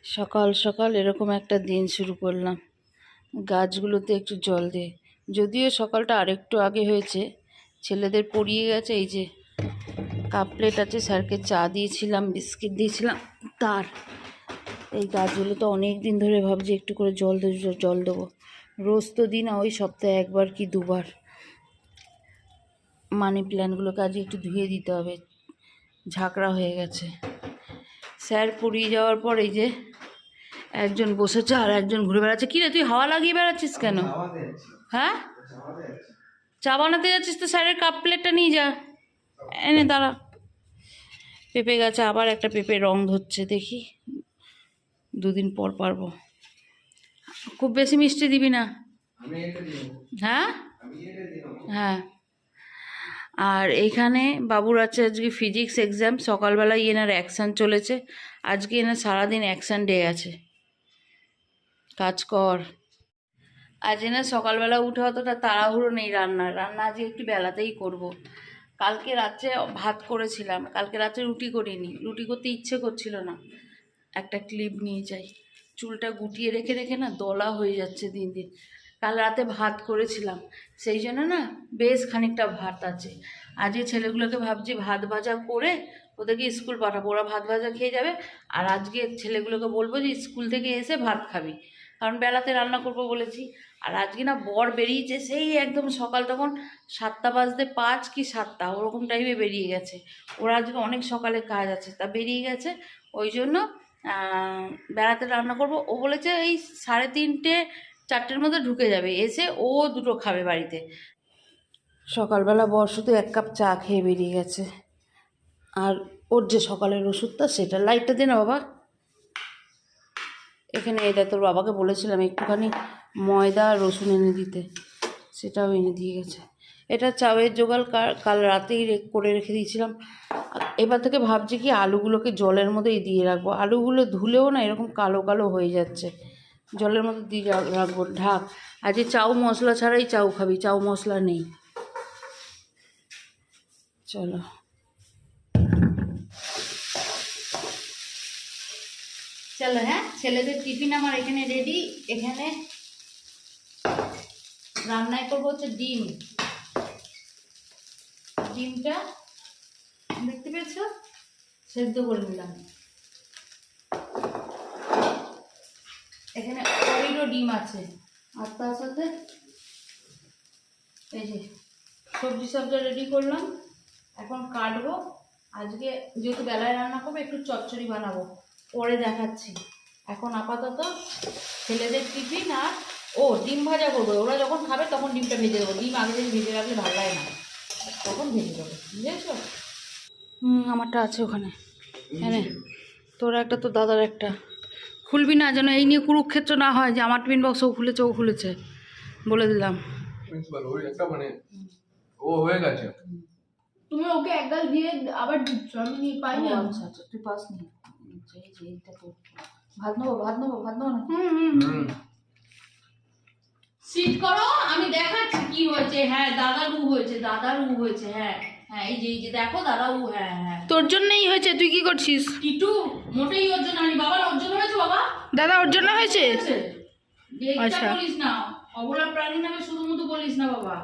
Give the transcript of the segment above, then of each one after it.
সকাল সকাল এরকম একটা দিন শুরু করলাম, গাছগুলোতে একটু জল দিয়ে। যদিও সকালটা আরেকটু আগে হয়েছে, ছেলেদের পড়িয়ে গেছে। এই যে কাপ প্লেট আছে, স্যারকে চা দিয়েছিলাম, বিস্কিট দিয়েছিলাম। তার এই গাছগুলো তো অনেক দিন ধরে ভাবছি একটু করে জল দেবো। রোজ তো দিই না, ওই সপ্তাহে একবার কি দুবার। মানি প্ল্যান্টগুলোকে আজকে একটু ধুয়ে দিতে হবে, ঝাঁকড়া হয়ে গেছে। স্যার পড়িয়ে যাওয়ার পর এই যে একজন বসেছে আর একজন ঘুরে বেড়াচ্ছে। কি রে, তুই হাওয়া লাগিয়ে বেড়াচ্ছিস কেন? হ্যাঁ, চা বানাতে যাচ্ছিস তো স্যারের কাপ প্লেটটা নিয়ে যা, এনে দাঁড়া। পেঁপে গাছে আবার একটা পেঁপে রং ধরছে, দেখি দুদিন পর পারবো। খুব বেশি মিষ্টি দিবি না। হ্যাঁ হ্যাঁ। আর এইখানে বাবুর আছে আজকে ফিজিক্স এক্সাম। সকালবেলায় এনার অ্যাকশান চলেছে, আজকে এনার সারাদিন অ্যাকশান ডে আছে। কাজ কর। আজ না সকালবেলা উঠে অতটা তাড়াহুড়ো নেই, রান্না আজকে একটু বেলাতেই করব। কালকে রাত্রে ভাত করেছিলাম, কালকে রাত্রে রুটি করিনি, রুটি করতে ইচ্ছে করছিল না। একটা ক্লিপ নিয়ে যাই, চুলটা গুটিয়ে রেখে রেখে না দলা হয়ে যাচ্ছে দিন দিন। কাল রাতে ভাত করেছিলাম, সেই জন্য না বেশ খানিকটা ভাত আছে। আজকে ছেলেগুলোকে ভাবছি ভাত ভাজা করে ওদেরকে স্কুল পাঠাবো, ওরা ভাত ভাজা খেয়ে যাবে। আর আজকে ছেলেগুলোকে বলবো যে স্কুল থেকে এসে ভাত খাবি, কারণ বেলাতে রান্না করবো বলেছি। আর আজকে না বর বেরিয়েছে সেই একদম সকাল, তখন 7টা বাজতে 5 কি 7টা ওরকম টাইমে বেরিয়ে গেছে। ওরা আজকে অনেক সকালে কাজ আছে, তা বেরিয়ে গেছে। ওই জন্য বেলাতে রান্না করব। ও বলেছে এই 3:30 4টের মধ্যে ঢুকে যাবে, এসে ও দুটো খাবে বাড়িতে। সকালবেলা বর শুধু 1 কাপ চা খেয়ে বেরিয়ে গেছে। আর ওর যে সকালের ওষুধটা, সেটা লাইটটা দে না বাবা। এখানে এই দেখ, তোর বাবাকে বলেছিলাম একটুখানি ময়দা আর রসুন এনে দিতে, সেটাও এনে দিয়ে গেছে। এটা চাউয়ের জোগাড় কাল রাতেই করে রেখে দিয়েছিলাম। এবার থেকে ভাবছি কি আলুগুলোকে জলের মধ্যেই দিয়ে রাখবো। আলুগুলো ধুলেও না এরকম কালো কালো হয়ে যাচ্ছে, জলের মধ্যে দিয়ে রাখবো ঢাক। আজকে চাউ মশলা ছাড়াই চাউ খাবি, চাউ মশলা নেই। চলো চলো, হ্যাঁ ছেলেদের টিফিন আমার এখানে রেডি। এখানে রান্নায় করবো হচ্ছে ডিমটা দেখতে পেয়েছ, সেদ্ধ করে নিলাম। এখানে অরিরো ডিম আছে, আর তার সাথে এই যে সবজি সবটা রেডি করলাম। এখন কাটবো। আজকে যেহেতু বেলায় রান্না করবো, একটু চচ্চড়ি বানাবো, পরে দেখাচ্ছি। এখন আপাতত ছেলেদের টিফিন আর ডিম ভাজা করবো। ওরা যখন খাবে তখন ডিমটা ভেজে দেবো। ডিম আগে থেকে ভেজে রাখলে ভালো লাগে না, তখন ভেজে দেবো, বুঝেছ? আমারটা আছে ওখানে। হ্যাঁ, তোর একটা, তোর দাদার একটা। খুলবি না যেন এই নিয়ে কুরুক্ষেত্র না হয় যে আমার টিফিন বক্স ও খুলেছে, বলে দিলাম। ও হয়ে গেছে, তুমি ওকে একগাল দিয়ে আবার দিচ্ছ, আমি পাই না। আচ্ছা আচ্ছা, তুই পাস নি। এইটা তো ভাত নেবো না। সিট করো, আমি দেখাচ্ছি কি হয়েছে। হ্যাঁ দাদার হয়েছে। হ্যাঁ হ্যাঁ, এই যে দেখো দাদা হ্যাঁ হ্যাঁ, তোর জন্যই হয়েছে। তুই কি করছিস? কিটু মোটেই ওর জন্য আনি। বাবার ওর জন্য হয়েছে। বাবা দাদা ওর জন্য হয়েছে। আচ্ছা বলিস না, অবলা প্রাণী নামে শুধু বলিস না বাবা।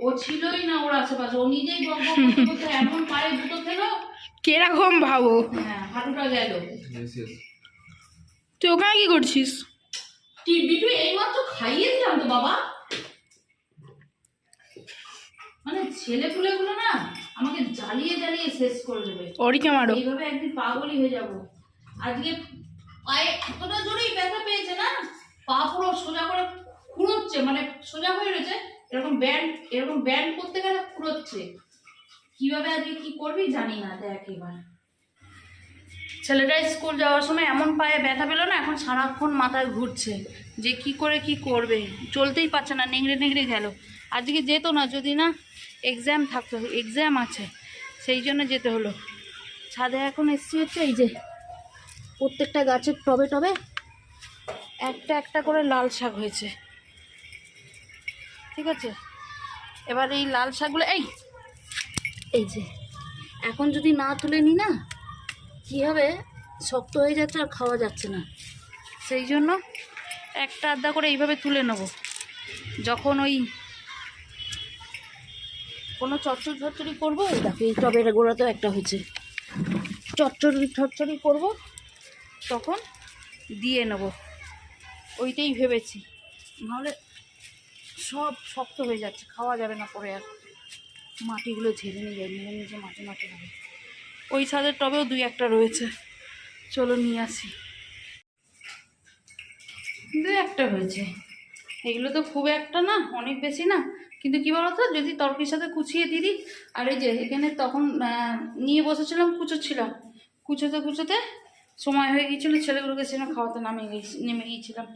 ও ছিলই না ওর আশেপাশে, ও নিজেই এমন পায়ে দুটো খেলো। কিরকম ভাবো? হ্যাঁ, হাঁটুটা গেল। তুই ওখানে কি করছিস? বিটু এইমাত্র খাইয়ে দিলাম তো বাবা। মানে ছেলেপুলেগুলো না আমাকে জ্বালিয়ে শেষ করে দেবে। ওরিকে মারো, এইভাবে একদিন পাগলই হয়ে যাব। আজকে পায়ে এতটা জোরেই ব্যথা পেয়েছে না, পা পুরো সোজা করে খুঁড়োচ্ছে, মানে সোজা হয়ে রয়েছে। এরকম ব্যান্ড করতে গেলে খুঁড়োচ্ছে। কিভাবে আজকে কি করবি জানি না। দেখ এবার ছেলেটা স্কুল যাওয়ার সময় এমন পায়ে ব্যথা পেলো না, এখন সারাক্ষণ মাথায় ঘুরছে যে কি করে কি করবে, চলতেই পারছে না, নেংড়ে গেল। আজকে যেত না, যদি না এক্সাম থাকতো, এক্সাম আছে সেই জন্য যেতে হলো। ছাদে এখন এসছি হচ্ছে, এই যে প্রত্যেকটা গাছের টবে একটা একটা করে লাল শাক হয়েছে, ঠিক আছে? এবার এই লাল শাকগুলো এই যে এখন যদি না তুলে নিই না, কি হবে শক্ত হয়ে যাচ্ছে আর খাওয়া যাচ্ছে না, সেই জন্য একটা আধা করে এইভাবে তুলে নেব। যখন ওই কোনো চচ্চড়ি করবো, দেখো এই টবের গোড়াতেও একটা হয়েছে, চচ্চড়ি করবো তখন দিয়ে নেব, ওইটাই ভেবেছি। নাহলে সব শক্ত হয়ে যাচ্ছে, খাওয়া যাবে না পরে আর। মাটিগুলো ঝেড়ে নিয়ে যায়, নিজে মাটি হবে। ওই ছাদের টবেও দুই একটা রয়েছে, চলো নিয়ে আসি। দু একটা হয়েছে, এগুলো তো খুব একটা না, অনেক বেশি না, কিন্তু কী বলতো, যদি তরকির সাথে কুচিয়ে দিই। আর এই যে এখানে তখন নিয়ে বসেছিলাম, কুচোতে সময় হয়ে গিয়েছিলো, ছেলেগুলোকে সেখানে খাওয়াতে নেমে গিয়েছিলাম।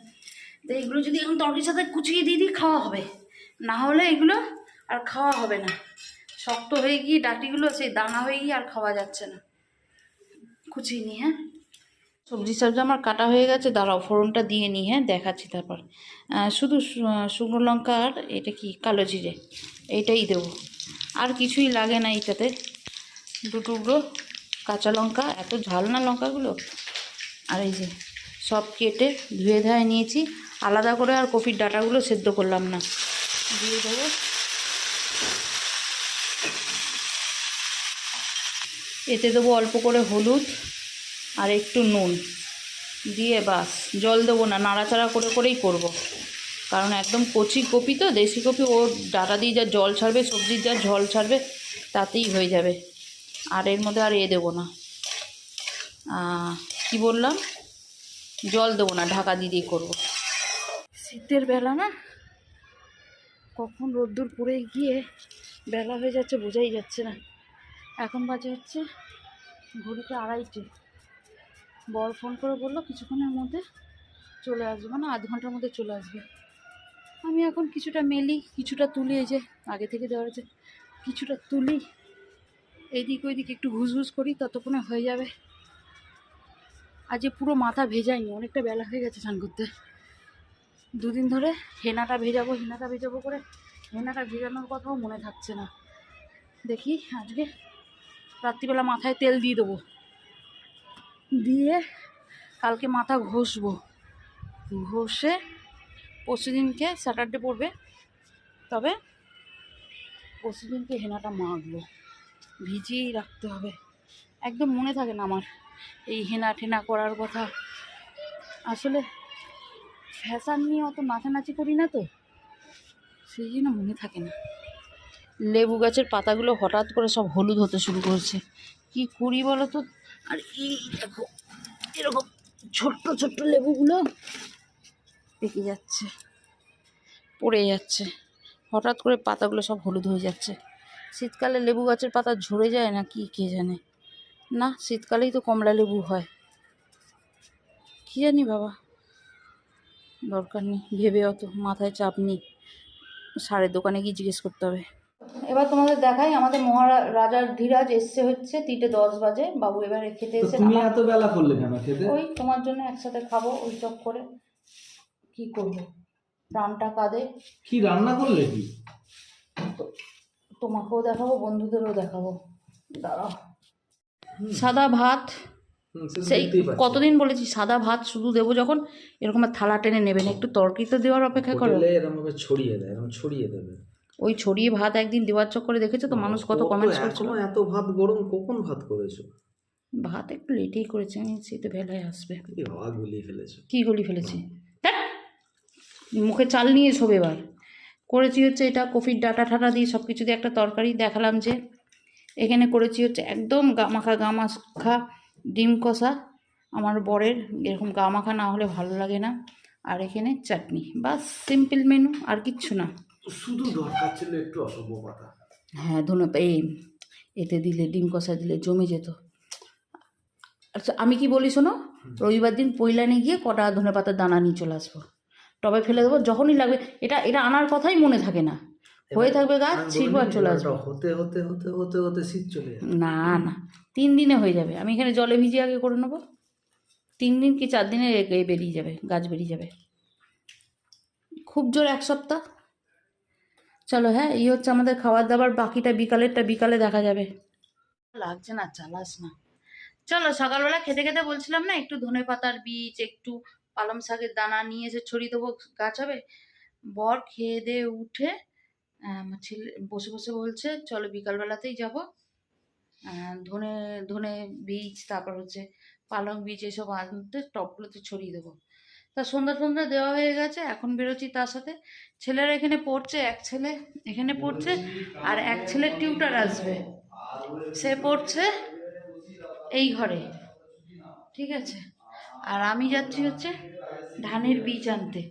তো এইগুলো যদি এখন তরকির সাথে কুচিয়ে দিয়ে দিই, খাওয়া হবে, না হলে এগুলো আর খাওয়া হবে না। শক্ত হয়ে গিয়ে ডাঁটিগুলো সেই দানা হয়ে গিয়ে আর খাওয়া যাচ্ছে না। কুচিয়ে নিই, হ্যাঁ। সবজি আমার কাটা হয়ে গেছে, দাঁড়াও ফোড়নটা দিয়ে নিই, হ্যাঁ দেখাচ্ছি। তারপর শুধু শুকনো লঙ্কা আর এটা কি কালো জিরে, এইটাই দেবো, আর কিছুই লাগে না এইটাতে। দু টুকরো কাঁচা লঙ্কা, এত ঝাল না লঙ্কাগুলো। আর এই যে সব কেটে ধুয়ে ধায়ে নিয়েছি, আলাদা করে আর কপির ডাঁটাগুলো সেদ্ধ করলাম না, দিয়ে দেবো। এতে দেবো অল্প করে হলুদ আর একটু নুন দিয়ে, বাস জল দেবো না, নাড়াচাড়া করেই করব। কারণ একদম কচি কপি তো, দেশি কপি, ও ডাঁটা দিয়ে যা জল ছাড়বে, সবজির যা জল ছাড়বে তাতেই হয়ে যাবে। আর এর মধ্যে আর দেবো না, কি বললাম, জল দেবো না, ঢাকা দিয়ে করব। শীতের বেলা না, কখন রোদ্দুর পড়ে গিয়ে বেলা হয়ে যাচ্ছে বোঝাই যাচ্ছে না। এখন বাজে হচ্ছে ঘড়িতে 2:30। বর ফোন করে বললো কিছুক্ষণের মধ্যে চলে আসবে, মানে আধ ঘন্টার মধ্যে চলে আসবে। আমি এখন কিছুটা মেলি, কিছুটা তুলি, এই যে আগে থেকে দেওয়া হয়েছে, কিছুটা তুলি, এইদিক ওইদিক একটু ঘুষ করি, ততক্ষণে হয়ে যাবে। আজ পুরো মাথা ভেজাইনি, অনেকটা বেলা হয়ে গেছে স্নান করতে। দুদিন ধরে হেনাটা ভেজাবো করে হেনাটা ভেজানোর কথাও মনে থাকছে না। দেখি আজকে রাত্রিবেলা মাথায় তেল দিয়ে দেবো, দিয়ে কালকে মাথা ঘষবো, ঘষে পরশু দিনকে স্যাটারডে পড়বে, তবে পরশু দিনকে হেনাটা মাখবো, ভিজিয়েই রাখতে হবে। একদম মনে থাকে না আমার এই হেনা ঠেনা করার কথা। আসলে ফ্যাশন নিয়ে অত নাচানাচি করি না তো, সেই জন্য মনে থাকে না। লেবু গাছের পাতাগুলো হঠাৎ করে সব হলুদ হতে শুরু করেছে, কি করি বলো তো। আর এই দেখো এরকম ছোট্ট লেবুগুলো পেকে যাচ্ছে, পড়ে যাচ্ছে, হঠাৎ করে পাতাগুলো সব হলুদ হয়ে যাচ্ছে। শীতকালে লেবু গাছের পাতা ঝরে যায় না কি কে জানে, না শীতকালেই তো কমলা লেবু হয়, কি জানি বাবা, দরকার নেই ভেবে, অত মাথায় চাপ নেই, সারের দোকানে গিয়ে জিজ্ঞেস করতে হবে। এবার তোমাদের দেখাই, আমাদের মহারাজার ধীরাজ এসছে হচ্ছে 3:10 বাজে, বাবু এবারে খেতে এসে। তুমি এত বেলা করলে কেন খেতে? ওই তোমার জন্য একসাথে খাবো, ওই চক করে কি করবো, প্রাণটা কাঁদে। কি রান্না করলে? কি তোমাকেও দেখাবো, বন্ধুদেরও দেখাবো, দাঁড়াও। সাদা ভাত, সেই কতদিন বলেছি সাদা ভাত শুধু দেবো যখন, এরকম থালা টেনে নেবেন, একটু তরকি তো দেওয়ার অপেক্ষা করো। এরকম ছড়িয়ে দেয়, এরকম ছড়িয়ে দেবে। ওই ছড়িয়ে ভাত একদিন দেওয়ার চক্করে দেখেছো তো মানুষ কত কমেন্টস করছিল। এত ভাত গরম, কখন ভাত করেছো? ভাত একটু লেটেই করেছি আমি, শীতে বেলায় আসবে। গুলিয়ে ফেলেছো? কি গলি ফেলেছি, মুখে চাল নিয়ে সব। এবার করেছি হচ্ছে এটা কফির ডাঁটা ঠাটা দিয়ে সব কিছু দিয়ে একটা তরকারি দেখালাম, যে এখানে করেছি হচ্ছে একদম গা মাখা ডিম কষা, আমার বরের এরকম গা মাখা না হলে ভালো লাগে না। আর এখানে চাটনি, বাস সিম্পল মেনু, আর কিচ্ছু না। শুধু দরকার ছিল একটু অসভ্য পাতা। হ্যাঁ এতে দিলে, ডিম কষা দিলে জমে যেত। আচ্ছা আমি কি বলি শোনো, রবিবার দিন পৈলানে গিয়ে কটা ধনেপাতার দানা নিয়ে চলে আসবো, টবে ফেলে দেবো, যখনই লাগবে। এটা আনার কথাই মনে থাকে না, হয়ে থাকবে গাছ, ছিঁড়বো আর চলে আসবো। হতে হতে হতে হতে হতে শীত চলে যাবে। না 3 দিনে হয়ে যাবে, আমি এখানে জলে ভিজিয়ে আগে করে নেবো, 3 দিন কি 4 দিনে বেরিয়ে যাবে, গাছ বেরিয়ে যাবে, খুব জোর 1 সপ্তাহ। চলো হ্যাঁ, এই হচ্ছে আমাদের খাবার দাবার, বাকিটা বিকালে দেখা যাবে। লাগছে না, চালাস না, চলো সকালবেলা খেতে খেতে বলছিলাম না একটু ধনেপাতার বীজ একটু পালং শাকের দানা নিয়ে এসে ছড়িয়ে দেবো, গাছ হবে। বর খেয়ে দিয়ে উঠে আমার ছেলে বসে বসে বলছে চলো বিকালবেলাতেই যাবো, ধনে ধনে বীজ তারপর হচ্ছে পালং বীজ এসব আনতে টবগুলোতে ছড়িয়ে দেবো। তা সন্ধ্যা সন্ধ্যা দেওয়া হয়ে গেছে, এখন বেরোচ্ছি তার সাথে। ছেলেরা এখানে পড়ছে, এক ছেলে এখানে পড়ছে আর এক ছেলে টিউটার আসবে, সে পড়ছে এই ঘরে, ঠিক আছে। আর আমি যাচ্ছি হচ্ছে ধানের বীজ আনতে,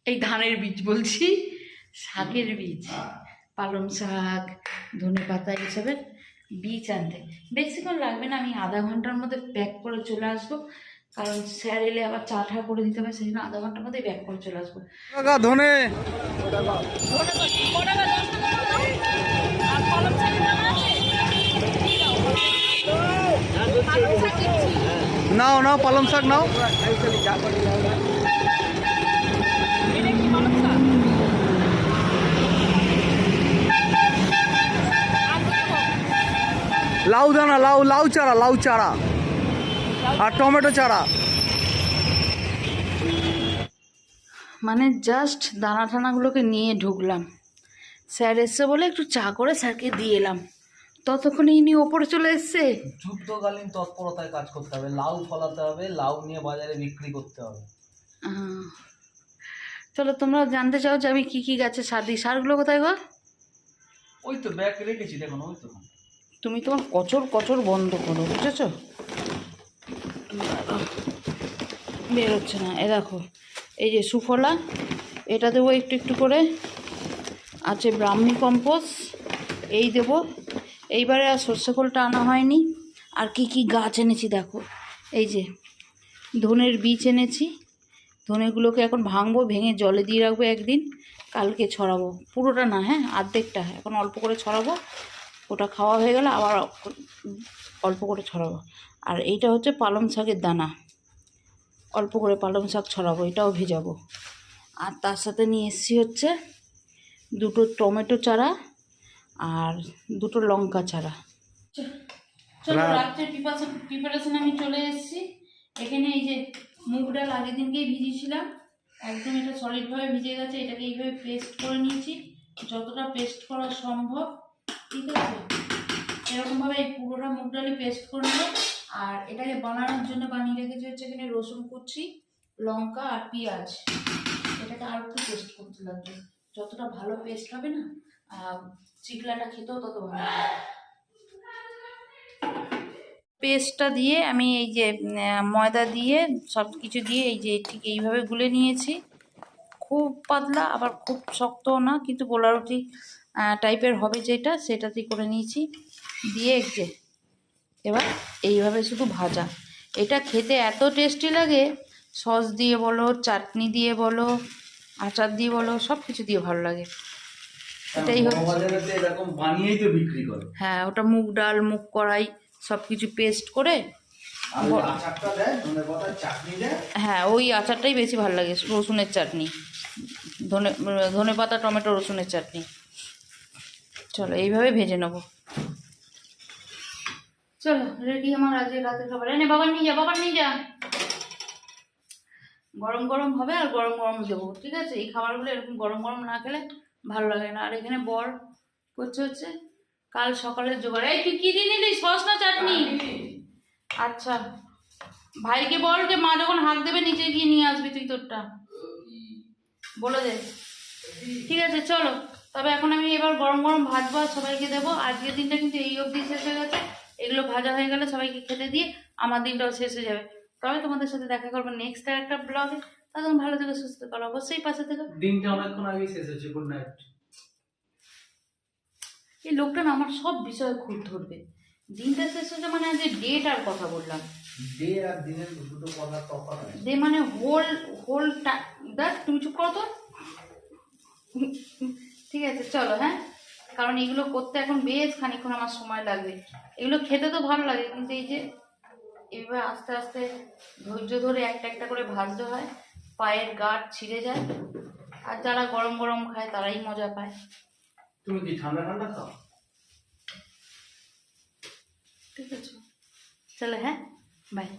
এই ধানের বীজ বলছি, শাকের বীজ, পালং শাক ধনে পাতা এসবের বীজ আনতে। বেশিক্ষণ লাগবে না, আমি আধা ঘন্টার মধ্যে ব্যাক করে চলে আসবো, কারণ স্যার এলে আবার চা ঠা করে দিতে হবে, সেই জন্য আধা ঘন্টার মধ্যে ব্যাক করে চলে আসবো। ধনে নাও নাও পালং শাক নাও। লাউ দানা, লাউ লাউ চারা, লাউ চারা আর টমেটো চারা। মানে জাস্ট দানা টানাগুলোকে নিয়ে ঢুকলাম, স্যার এসছে বলে একটু চা করে স্যারকে দিয়ে এলাম, ততক্ষণে ইনি ওপরে চলে এসছে। যুদ্ধকালীন তৎপরতায় কাজ করতে হবে, লাউ ফলাতে হবে, লাউ নিয়ে বাজারে বিক্রি করতে হবে। চলো তোমরা জানতে চাও যে আমি কি কি গাছে সার দিই, সারগুলো কোথায় গো? ওই তো ব্যাগ রেখেছি দেখুন, ওই তো। তুমি তোমার কচর কচর বন্ধ করো, বুঝেছো? বেরোচ্ছে না, এ দেখো এই যে সুফলা, এটা দেবো একটু একটু করে, আছে ব্রাহ্মী কম্পোস্ট এই দেবো। এইবারে আর সর্ষে খোলটা আনা হয়নি। আর কি কি গাছ এনেছি দেখো, এই যে ধনের বীজ এনেছি, ধনেগুলোকে এখন ভাঙবো, ভেঙে জলে দিয়ে রাখবো একদিন, কালকে ছড়াবো, পুরোটা না হ্যাঁ অর্ধেকটা, এখন অল্প করে ছড়াবো, ওটা খাওয়া হয়ে গেলে আবার অল্প করে ছড়াবো। আর এইটা হচ্ছে পালং শাকের দানা, অল্প করে পালং শাক ছড়াবো, এটাও ভেজাবো। আর তার সাথে নিয়ে এসেছি হচ্ছে দুটো টমেটো চারা আর দুটো লঙ্কা চারা। চলো রাত্রে প্রিপারেশন আমি চলে এসেছি। এখানে এই যে মুগ ডাল আগের দিনকেই ভিজিয়েছিলাম, একদম এটা সলিডভাবে ভিজে গেছে, এটাকে এইভাবে পেস্ট করে নিয়েছি, যতটা পেস্ট করা সম্ভব, ঠিক আছে। এরকমভাবে এই পুরোটা মুগ ডালই পেস্ট করে নেব। আর এটাকে বানানোর জন্য বানিয়ে রেখেছি হচ্ছে এখানে রসুন কুচি, লঙ্কা আর পেঁয়াজ, এটাকে আরও একটু পেস্ট করতে লাগবে, যতটা ভালো পেস্ট হবে না চিকলাটা খেতেও তত ভালো হবে। পেস্টটা দিয়ে আমি এই যে ময়দা দিয়ে সব কিছু দিয়ে এই যে ঠিক এইভাবে গুলে নিয়েছি, খুব পাতলা আবার খুব শক্তও না, কিন্তু গোলা রুটি টাইপের হবে যেটা, সেটাতেই করে নিয়েছি। দিয়ে যে এবার এইভাবে শুধু ভাজা, এটা খেতে এত টেস্টি লাগে, সস দিয়ে বলো, চাটনি দিয়ে বলো, আচার দিয়ে বলো, সব কিছু দিয়ে ভালো লাগে। এটাই হচ্ছে এরকম বানিয়েই তো বিক্রি করে। হ্যাঁ, ওটা মুগ ডাল মুগ কড়াই সব কিছু পেস্ট করে, আচারটা দেয়, ধনেপাতার চাটনি দেয়। হ্যাঁ ওই আচারটাই বেশি ভালো লাগে, রসুনের চাটনি, ধনে পাতা টমেটো রসুনের চাটনি। চলো এইভাবে ভেজে নেবো। চলো রেডি আমার আজকে রাতের খাবার, এনে বাবার নিয়ে যা, বাবার নিয়ে যা, গরম গরম হবে আর গরম গরম দেবো, ঠিক আছে। এই খাবারগুলো এরকম গরম গরম না খেলে ভালো লাগে না। আর এখানে বর করছে হচ্ছে কাল সকালের জোগাড়। এই তুই কি দিয়ে নিলি, সস না চাটনি? আচ্ছা ভাইকে বল যে মা যখন হাঁক দেবে নিচে গিয়ে নিয়ে আসবি তুই তোরটা, বলে দে, ঠিক আছে। চলো তবে এখন আমি এবার গরম গরম ভাজবো আর সবাইকে দেবো। আজকের দিনটা কিন্তু এই অবধি শেষ হয়ে গেছে, এগুলো ভাজা হয়ে গেলে সবাইকে খেতে দিয়ে আমার দিনটাও শেষ হয়ে যাবে। তবে তোমাদের সাথে দেখা করবো নেক্সট আর একটা ব্লগে, তখন ভালো থেকে সুস্থ করো, অবশ্যই পাশে থেকে। দিনটা অনেকক্ষণ আগেই শেষ হয়েছে, গুড নাইট। এই লোকটা না আমার সব বিষয়ে খুব ধরবে, দিনটা শেষ হয়েছে মানে আজকে ডেট আর কথা বললাম, ডে আর দিনের দুটো কথা তফাৎ আছে। ডে মানে হোল দেখ, তুমি চুপ করো তো, ঠিক আছে। চলো হ্যাঁ, কারণ এগুলো করতে এখন বেশ খানিক্ষণ আমার সময় লাগবে। এগুলো খেতে তো ভালো লাগে, কিন্তু এই যে এইভাবে আস্তে আস্তে ধৈর্য ধরে একটা একটা করে ভাজতে হয়, পায়ের গাঁট ছিঁড়ে যায়। আর যারা গরম গরম খায় তারাই মজা পায়। তুমি কি ঠান্ডা ঠান্ডা খাও? ঠিক আছে। চলো হ্যাঁ, বাই।